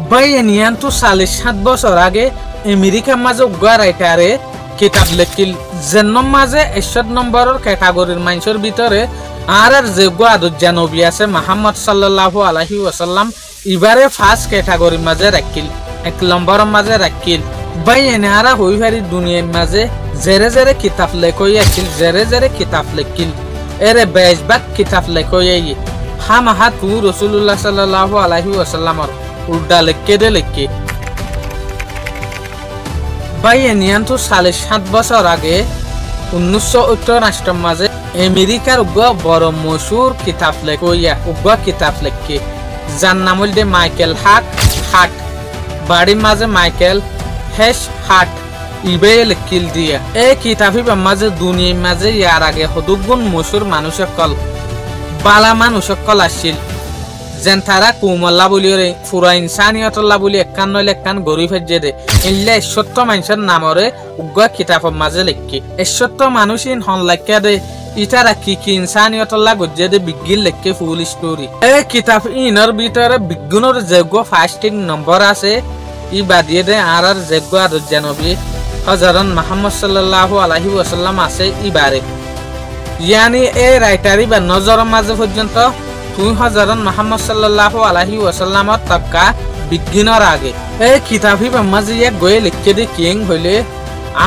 বাইয়ানিয়ান তো 47 বছর আগে আমেরিকার মাঝে উগা রাইটারে কিতাব লেখিল যেন মাঝে 61 নম্বরের ক্যাটাগরির মানুষের ভিতরে আর যে আদুজ্জা নবী আছে মুহাম্মদ সাল্লাল্লাহু আলাইহি ওয়াসাল্লাম এবারে ফার্স্ট ক্যাটাগরির মাঝে রাখিল 1 নম্বরের মাঝে রাখিল বাইয়ানিয়ারা হই হারি দুনিয়ার মাঝে জেরে জেরে কিতাব লেখই আছিল জেরে জেরে কিতাব লেখিল এরে 22 ভাগ কিতাব লেখই হামাহা তু রাসূলুল্লাহ সাল্লাল্লাহু আলাইহি ওয়াসাল্লামর উল্টা লেখকে দে লেখকে বাইয়ানিয়ান তো 7.5 বছর আগে 1978 মাঝে আমেরিকার বড় মশহুর কিতাব লেখইয়া কিতাব লেখকে যার নাম হইল মাইকেল হার্ট বাড়ির মাঝে মাইকেল হেশ হার্ট ইবে লেখিল দিয়া এই কিতাবি মাঝে দুনিয়ার মাঝে ইয়ার আগে হদুগুণ মশহুর মানুষ সকল বালা মানুষ সকল আসছিল যেন তারা কুমল্লা বলি পুরা ইনসানিয়তল্লা বলি একান নইলে একান গরি ফেজে দে ইল্লে 70 মানুষের নামরে উগ্র কিতাবের মাঝে লেখি 70 মানুষ ইন হন লেখা দে ইটারা কি ইনসানিয়তল্লা গজ্জে দে বিজ্ঞান লেখকে ফুল স্টোরি এই কিতাব ইনর ভিতরে বিজ্ঞানের যোগ্য ফাস্টিং নম্বর আছে ই বাদিয়ে দে আর যোগ্য আদুজ্জা নবী হযরত মুহাম্মদ সাল্লাল্লাহু আলাইহি ওয়াসাল্লাম আছে ইবারে ইয়ানি এই রাইটারি বা নজর মাঝে পর্যন্ত তুই হযরত মুহাম্মদ সাল্লাল্লাহু আলাইহি ওয়াসাল্লামর তবকা বিজ্ঞানের আগে এই কিতাবি মাঝে এক গয়ে লিখে দি কিং হইলে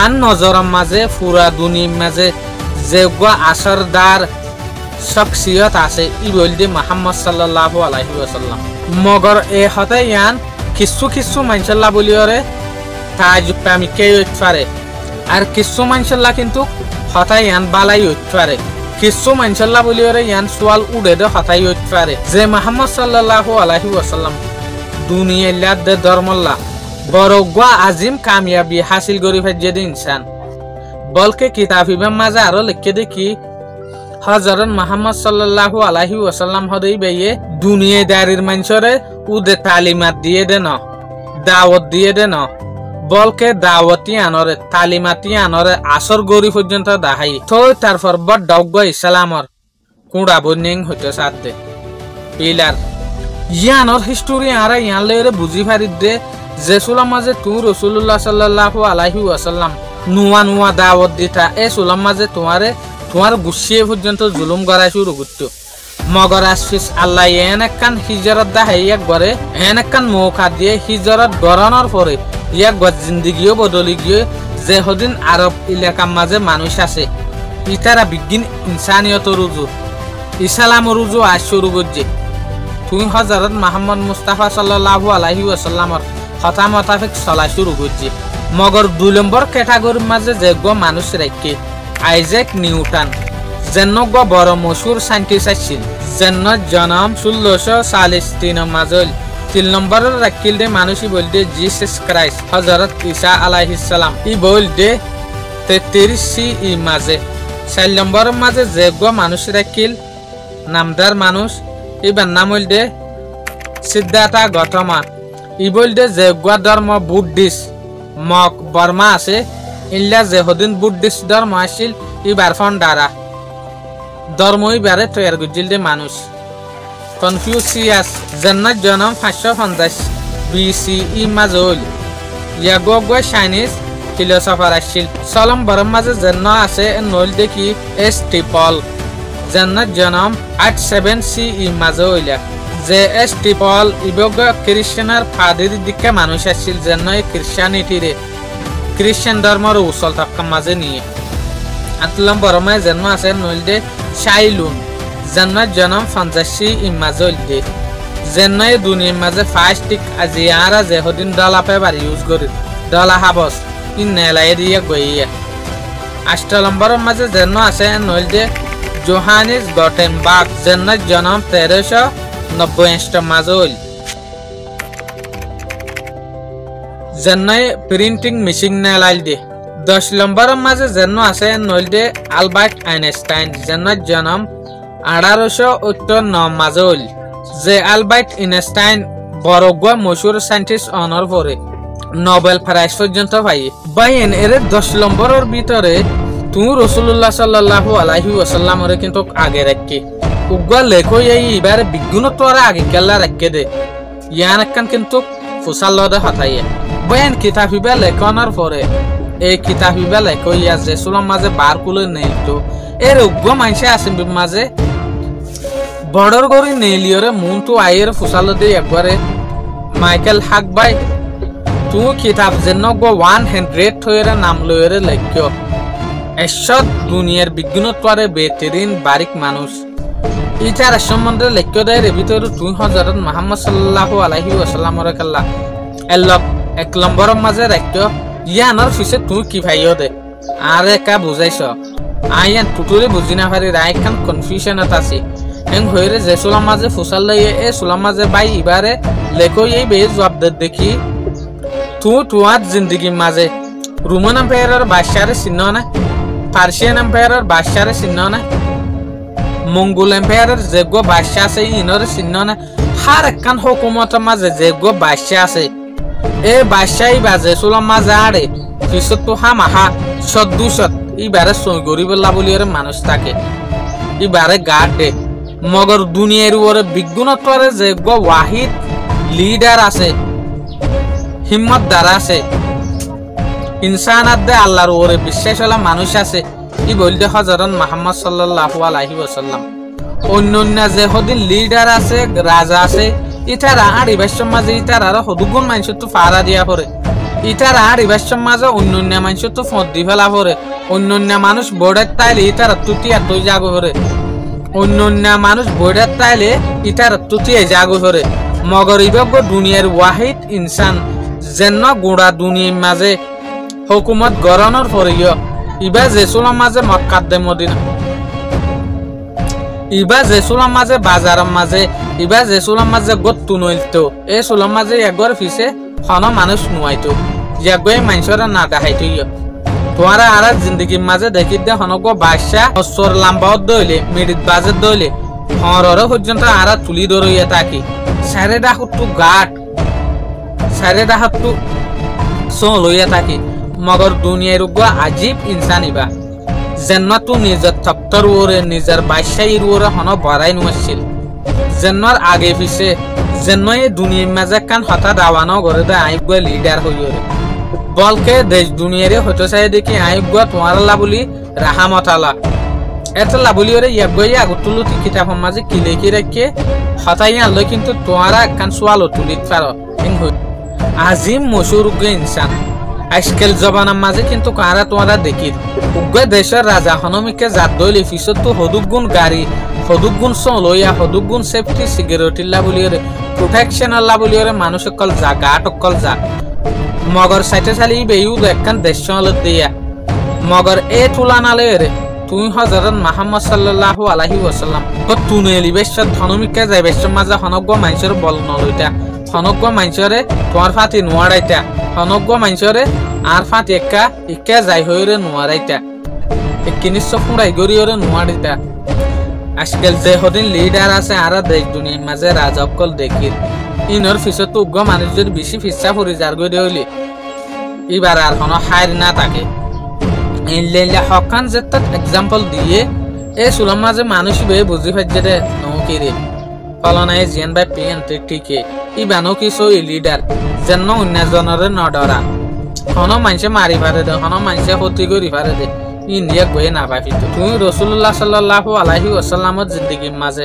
আন নজর মাঝে পুরা দুনিয়ার মাঝে যোগ্য আসরদার শখসিয়ত আছে ই বলতে মুহাম্মদ সাল্লাল্লাহু আলাইহি ওয়াসাল্লাম মগর এ হতে ইয়ান কিছু মানসাল্লাহ বলিওরে তাজুব আমি কে পারে আর কিছু মানসাল্লাহ কিন্তু হতাই ইয়ান বালাই পারে কিছু মানসাল্লাহ বলিওরে ইয়ান সোয়াল উড়ে দে হতাই পারে যে মুহাম্মদ সাল্লাল্লাহু আলাইহি ওয়াসাল্লাম দুনিয়ার লাদে ধর্মল্লাহ বড় আজিম কামিয়াবি হাসিল করি ফেজে দে ইনসান বলকে কিতাবিবের মাঝে আরো লিখে দেখি হযরত মুহাম্মদ সাল্লাল্লাহু আলাইহি ওয়াসাল্লাম হদেই বেয়ে দুনিয়াদারির মানুষরে উদে তালিমাত দিয়ে দেন দাওয়াত দিয়ে দেন বলকে দাওয়াতি আনরে তালিমাতি আনরে আসর গরি পর্যন্ত দাহাই তো তারপর বড় ডগ ইসলামর কুড়া বনিং হইতে সাথে পিলার ইয়ানর হিস্টোরি আরা ইয়ান লেরে বুঝি ফারিদ দে যে সুলাম মাঝে তু রাসূলুল্লাহ সাল্লাল্লাহু আলাইহি ওয়াসাল্লাম নুয়া দাওয়াত দিতা এ সুলাম মাঝে তোমার গুছিয়ে পর্যন্ত জুলুম করা শুরু করতো মগর আসিস আল্লাহ এনকান হিজরত দাহাই একবারে এনকান মৌকা দিয়ে হিজরত গড়ানোর পরে ইয়াকবার জিন্দগিও বদলি গিয়ে যে হদিন আরব এলাকার মাঝে মানুষ আছে ইতারা বিজ্ঞান ইনসানিয়ত রুজু ইসলাম রুজু আজ শুরু করছে তুই হযরত মুহাম্মদ মুস্তাফা সাল্লাল্লাহু আলাইহি ওয়াসাল্লামর কথা মোতাবেক চলা শুরু করছে মগর 2 নম্বর ক্যাটাগরির মাঝে যে মানুষ রাখে আইজাক নিউটন যেন বড় মশহুর সাইন্টিস্ট আছিল যেন জন্ম 1643 মাঝে 3 নম্বরের রাখিল দে মানুষই বলতে জিসাস ক্রাইস্ট হযরত ঈসা আলাইহিস সালাম ই বলতে 33 CE মাঝে 4 নম্বরের মাঝে যে মানুষ রাখিল নামদার মানুষ এবার নাম হইল সিদ্ধার্থ গৌতম ই বলতে যে ধর্ম বুদ্ধিস্ট মক বর্মা আছে ইল্লা যে হদিন বুদ্ধিস্ট ধর্ম আসিল ইবার ফন্ডারা ধর্ম ইবারে তৈরি করছিল দে মানুষ কনফিউসিয়াস জন্নত জন্ম 550 BCE মাঝে হইল ইয়াগো চাইনিজ ফিলোসফার আসিল সলম বরম মাঝে জন্ম আছে নইল দেখি এস্টিপল জন্নত জন্ম 87 CE মাঝে হইলা যে এস্টিপল ইবগ খ্রিস্টানের ফাদির দিকে মানুষ আসিল জন্য খ্রিস্টানিটিরে খ্রিস্টান ধর্মের উসল তক্কা মাঝে নিয়ে 8 নম্বরে জন্ম আছে নইল দে শাইলুন জন্নত জন্ম 50 CE মাঝে হইল দে জন্য দুনিয়ার মাঝে ফাস্টিক আজিয়ারা যে হদিন ডলা পেপার ইউজ করি ডলা হাবস ইন নেলাই দিয়ে গইয়া 8 নম্বরের মাঝে জন্ম আছে নইল দে জোহানিস গটেনবার্গ জন্নত জন্ম 1390 মাঝে হইল জন্য প্রিন্টিং মেশিন নেলাই দে 10 নম্বরের মাঝে জন্ম আছে নইল দে আলবার্ট আইনস্টাইন জন্নত জন্ম 1859 মাঝে হইল যে আলবার্ট আইনস্টাইন বড় মশহুর সাইন্টিস্ট অনার পরে নোবেল প্রাইজ পর্যন্ত পাই বাইন এর 10 নম্বরের ভিতরে তুই রাসূলুল্লাহ সাল্লাল্লাহু আলাইহি ওয়াসাল্লামরে কিন্তু আগে রাখকে উগা লেখো এই এবারে বিজ্ঞান তোরা আগে কেলা রাখকে দে ইয়ান কান কিন্তু ফুসাল্লদে হতাইয়ে বয়ান কিতাবিবা লেখনের পরে এই কিতাবিবা লেখইয়া জেসুলার মাঝে বার কুলে নেইতো এর উগ্র মানুষে আসেন মাঝে বর্ডার করি নেইলিওরে মনটু আইয়ের ফুসাল্লদে একবারে মাইকেল হাক ভাই তুই কিতাব যেন গো 100 হয়ে নাম লইরে লেখ্য এসব দুনিয়ার বিজ্ঞানত্বরে বেতেরিন বারিক মানুষ ইটার সম্বন্ধে লেখ্য দেয় ভিতরে তুই হজরত মুহাম্মদ সাল্লাল্লাহু আলাইহি ওয়াসাল্লামর কাল্লা এক নম্বরের মাঝে রাখ্য ইয়ানোর পিছে তুই কি ভাইও দে আর একা বুঝাইছ আইয়ান টুটুরে বুঝি না পারি রায় খান কনফিউশনত আছে এং হইরে যে সুলাম মাঝে ফুসাল লইয়ে এ সুলাম মাঝে বাই ইবারে লেখো এই বে জবাব দে দেখি তুই তোমার জিন্দগি মাঝে রোমান এম্পায়ারের বাদশারে চিহ্ন না পার্সিয়ান এম্পায়ারের বাদশারে চিহ্ন না মঙ্গোল এম্পায়ারের যেগো বাদশা আছে ইনর চিহ্ন না হার একখান হুকুমতের মাঝে যেগো বাদশা আছে এ বাদশাই বাজে সুলাম মাঝে আড়ে পিছত তো হামাহা সদ্দুসত ইবারে সই গরিবল্লা বলি মানুষ থাকে ইবারে গার্ড দে মগর দুনিয়ার উপরে বিজ্ঞানত্বরে যেগো ওয়াহিদ লিডার আছে হিম্মত দ্বারা আছে ইনসানাত দে আল্লাহর ওরে বিশ্বাস হলা মানুষ আছে ই বলতে হযরত মুহাম্মদ সাল্লাল্লাহু আলাইহি ওয়াসাল্লাম অন্যান্য যে হদিন লিডার আছে রাজা আছে ইতারা আদিবাসী সমাজে ইতারা হদুগুণ মানুষ তো ফারা দিয়া পড়ে ইতারা আদিবাসী সমাজে অন্যান্য মানুষ তো ফদ দি ফেলা পড়ে অন্যান্য মানুষ বোর্ডের তাইলে ইতারা তুতিয়া তুই জাগো পড়ে অন্যান্য মানুষ বোর্ডের তাইলে ইতারা তুতিয়া জাগো পড়ে মগর ইবগ দুনিয়ার ওয়াহিদ ইনসান যেন গোড়া দুনিয়ার মাঝে হুকুমত গড়ানোর পরেও ইবা জেসুলার মাঝে মক্কাত দে মদিনা ইবা জেসুলার মাঝে বাজারের মাঝে ইবা জেসুলার মাঝে গত্তু নইলতো এ সুলার মাঝে একবার ফিসে হন মানুষ নুয়াইতো একবার মানুষরা না দেখাইতো তোমারা আর জিন্দগির মাঝে দেখি দে হনক বাদশা অশ্বর লাম্বাও দইলে মিডিত বাজের দইলে হররে পর্যন্ত আর তুলি ধরইয়া থাকি সাড়ে ডাকটু গাট সাড়ে ডাকটু সো লইয়া থাকি মগর দুনিয়ার উগ্র আজীব ইনসান ইবা যেন তু নিজের থপ্তর ওরে নিজের বাদশাহীর ওরে হন বড়াই নুয়াছিল যেনর আগে পিছে যেন এই দুনিয়ার মাঝে কান হঠাৎ আওয়ানো করে দে আইব লিডার হইরে বলকে দেশ দুনিয়ারে হতে চাই দেখি আইব তোমার লা বলি রাহামতালা এত লা বলি ওরে ইয়াগই আগতুলতি কিতাবের মাঝে কি লিখি রাখে হতাই আনলো কিন্তু তোমারা কান সোয়ালো তুলিত পারো আজিম মশহুর ইনসান আজকাল জবানার মাঝে কিন্তু কারা তোমরা দেখি উগ্র দেশের রাজা হনমিকে জাত দইলে পিছত তো হদুগুণ গাড়ি হদুগুণ চলইয়া হদুগুণ সেফটি সিকিউরিটি লা বলি প্রোটেকশন লা বলি মানুষ অকল যা গাট অকল যা মগর সাইটে চালি বেয়ু একখান দেশ দিয়া মগর এ তুলানালে রে তুই হযরত মুহাম্মদ সাল্লাল্লাহু আলাইহি ওয়াসাল্লাম তো তুনেলি বেশত হনমিকে যাই বেশ মাঝে হনগ্য মানুষের বল নলইতা হনগ্য মানুষরে তোমার ফাতি নোয়ারাইতা হনগ্য মানুষরে আর ফাতি একা যাই হইরে নোয়ারাইতা একিনিস ফুড়াই গরিয়রে নোয়ারিতা আজকাল যে হদিন লিডার আছে আর দেশ দুনিয়ার মাঝে রাজকল দেখি ইনর পিছত উগ্র মানুষ যদি বেশি ফিসা ফুরি যার গই হইলে এবার আর কোনো হার না থাকে ইনলেলে হকান যেটা এক্সাম্পল দিয়ে এ সুলাম মাঝে মানুষ বে বুঝি ফাইজে দে নকিরে ফলনায় জিয়ান বাই পিএনটি টিকে ই বানো কি সো লিডার যেন অন্য জনরে নডরা হনো মানুষে মারি পারে দে হনো মানুষে ক্ষতি করি পারে দে ইন্ডিয়া গয়ে না পাইতো তুমি রাসূলুল্লাহ সাল্লাল্লাহু আলাইহি ওয়াসাল্লামের জিন্দেগির মাঝে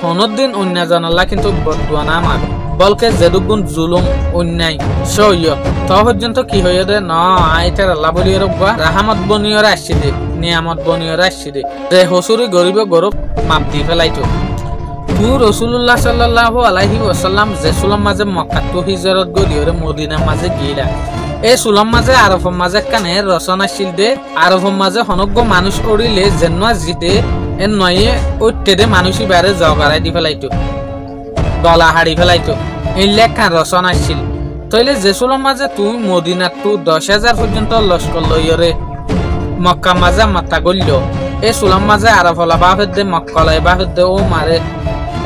হনদ দিন অন্য জনলা কিন্তু বদুয়া না মার বলকে যেদুগুণ জুলুম অন্যায় সইয় তো পর্যন্ত কি হইয়া দে না আইতার আল্লাহ বলি রব্বা রাহমত বনিয়র আসছি দে নিয়ামত বনিয়র আসছি দে যে হসুরি গরিব গরব মাপ দি ফেলাইতো তুই রাসূলুল্লাহ সাল্লাল্লাহু আলাইহি ওয়াসাল্লাম যে সুলাম মাঝে মক্কা তো হিজরত গলিয়রে মদিনার মাঝে গিলা এই সুলাম মাঝে আরফের মাঝে কানে রচনা ছিল দে আরফের মাঝে হনগ্য মানুষ করিলে যেন জিতে এর নয়ে ওইটেদে মানুষই বাইরে জগারাই দি ফেলাইতো গলা হাড়ি ফেলাইতো এই লেখান রচনা ছিল তইলে যে সুলাম মাঝে তুই মদিনার তু 10,000 পর্যন্ত লস্কর লইরে মক্কা মাঝে মাথা গল্য এই সুলাম মাঝে আরফলা বাফের দে মক্কলাই বাফের দে ও মারে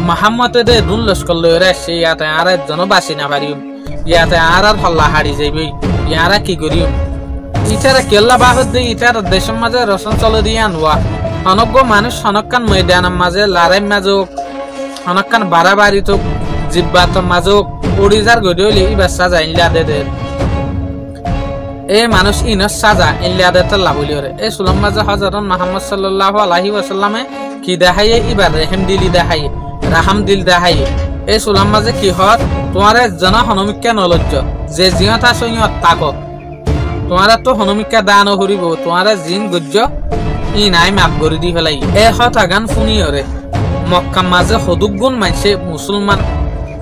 মোহাম্মদ দে দুন লস্কর লইরে আসছে ইয়াতে আর একজন বাসি না পারিম ইয়াতে আর হল্লা হাড়ি যাইবি ইয়ারা কি করিম ইটারা কেল্লা বাফের দে ইটার দেশের মাঝে রসন চলে দিয়ে আনওয়া অনগ্য মানুষ হনকান ময়দানের মাঝে লড়াই মাঝে হনকান বাড়াবাড়ি তো জিব্বাত মাঝে ওড়িজার গড়ে হইলে ইবার সাজা ইনলা দে এই মানুষ ইনস সাজা ইনলা দে তো লাভলি ওরে এই সুলাম মাঝে হযরত মুহাম্মদ সাল্লাল্লাহু আলাইহি ওয়াসাল্লামে কি দেখাইয়ে ইবার রহিম দিলি দেখাইয়ে রাহাম দিল দেখাইয়ে এই সুলাম মাঝে কি হর তোমার জন হনমিকা নলজ্জ যে জিয়তা সইয়ত তাকো তোমার তো হনমিকা দান হরিব তোমার জিন গজ্জ ই নাই মাপ গরি দি ফেলাই এ হতা গান ফুনি ওরে মক্কা মাঝে হদুক গুণ মানছে মুসলমান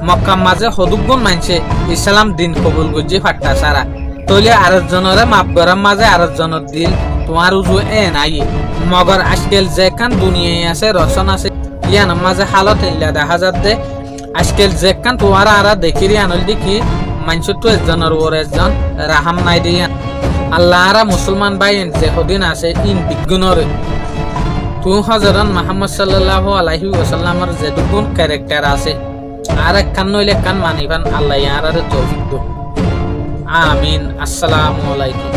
মক্কা মাঝে হদুক গুণ মানছে ইসলাম দিন কবুল গজ্জে ফাট্টা সারা তলে আরেকজনরে মাপ গরার মাঝে আরেকজনের দিল তোমার উজু এ নাই মগর আজকাল যেখান দুনিয়ায় আছে রসন আছে ইয়ান মাঝে হালত ইল্লা দেখা যাচ্ছে আজকাল যেখান তোমার আরা দেখিরি আনল দেখি মানুষ তো একজনের ওর একজন রাহাম নাই দিয়া আল্লাহ আরা মুসলমান বাইন যে হদিন আছে ইন বিজ্ঞনরে তু হযরত মুহাম্মদ সাল্লাল্লাহু আলাইহি ওয়াসাল্লামের যে দুগুণ ক্যারেক্টার আছে আর একখান নইলে একখান মানিবান আল্লাহ ইয়ারারে তৌফিক দো আমিন আসসালামু আলাইকুম।